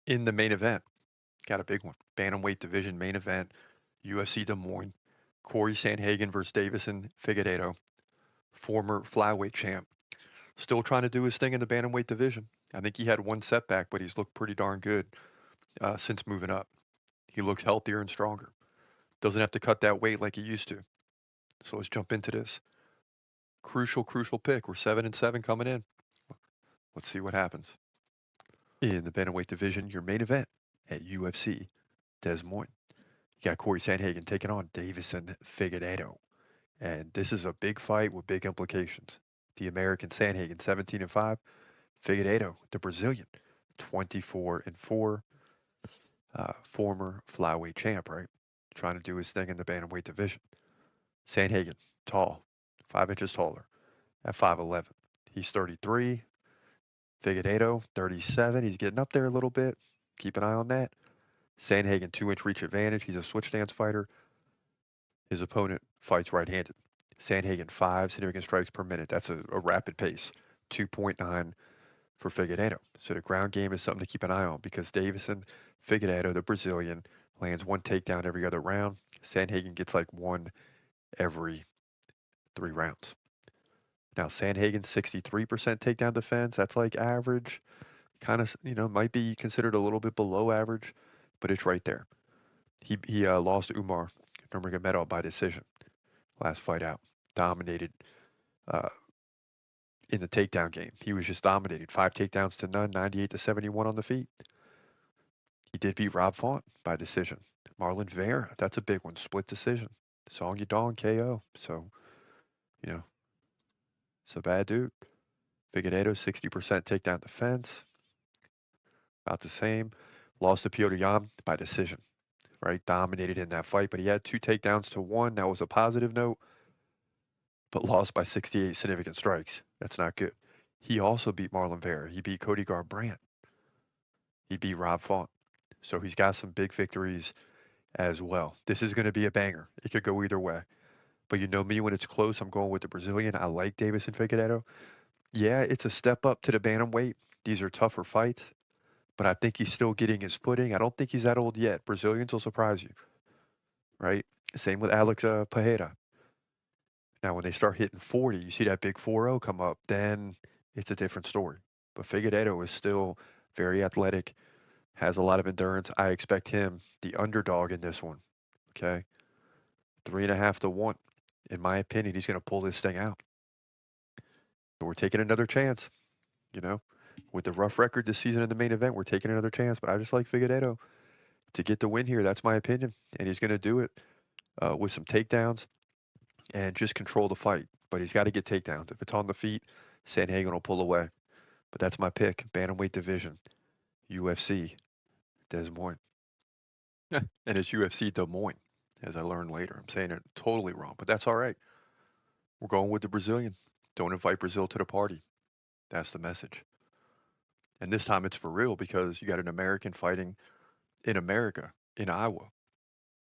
In the main event, got a big one. Bantamweight division main event, UFC Des Moines. Cory Sandhagen versus Deiveson Figueiredo, former flyweight champ. Still trying to do his thing in the bantamweight division. I think he had one setback, but he's looked pretty darn good since moving up. He looks healthier and stronger. Doesn't have to cut that weight like he used to. So let's jump into this. Crucial pick. We're 7-7 coming in. Let's see what happens. In the bantamweight division, your main event at UFC Des Moines. You got Cory Sandhagen taking on Deiveson Figueiredo. And this is a big fight with big implications. The American Sandhagen 17-5. Figueiredo, the Brazilian, 24-4. Former flyweight champ, right? Trying to do his thing in the bantamweight division. Sandhagen, tall, 5 inches taller, at 5'11". He's 33. Figueiredo, 37. He's getting up there a little bit. Keep an eye on that. Sandhagen, 2-inch reach advantage. He's a switch stance fighter. His opponent fights right-handed. Sandhagen, 5 significant strikes per minute. That's a rapid pace. 2.9 for Figueiredo. So the ground game is something to keep an eye on because Deiveson Figueiredo, the Brazilian, lands one takedown every other round. Sandhagen gets like one every 3 rounds. Now Sandhagen 63% takedown defense. That's like average. Kind of, might be considered a little bit below average, but it's right there. He lost to Umar Nurmagomedov by decision last fight out. Dominated uh, in the takedown game. He was just dominated. 5 takedowns to none, 98-71 on the feet. He did beat Rob Font by decision. Marlon Vera, that's a big one. Split decision. Song Yadong KO. So, you know, it's a bad dude. Figueiredo, 60% takedown defense. About the same. Lost to Piotr Yan by decision. Right? Dominated in that fight, but he had 2 takedowns to 1. That was a positive note, but lost by 68 significant strikes. That's not good. He also beat Marlon Vera. He beat Cody Garbrandt. He beat Rob Font. So he's got some big victories as well. This is going to be a banger. It could go either way. But you know me, when it's close, I'm going with the Brazilian. I like Deiveson Figueiredo. Yeah, it's a step up to the bantamweight. These are tougher fights, but I think he's still getting his footing. I don't think he's that old yet. Brazilians will surprise you, right? Same with Alex Pereira. Now, when they start hitting 40, you see that big 4-0 come up, then it's a different story. But Figueiredo is still very athletic, has a lot of endurance. I expect him, the underdog in this one, okay? 3.5 to 1. In my opinion, he's going to pull this thing out. But we're taking another chance, you know? With the rough record this season in the main event, we're taking another chance. But I just like Figueiredo to get the win here. That's my opinion. And he's going to do it with some takedowns and just control the fight. But he's got to get takedowns. If it's on the feet, Sandhagen will pull away. But that's my pick. Bantamweight division, UFC Des Moines. And it's UFC Des Moines, as I learned later. I'm saying it totally wrong, but that's all right. We're going with the Brazilian. Don't invite Brazil to the party. That's the message. And this time it's for real because you got an American fighting in America, in Iowa.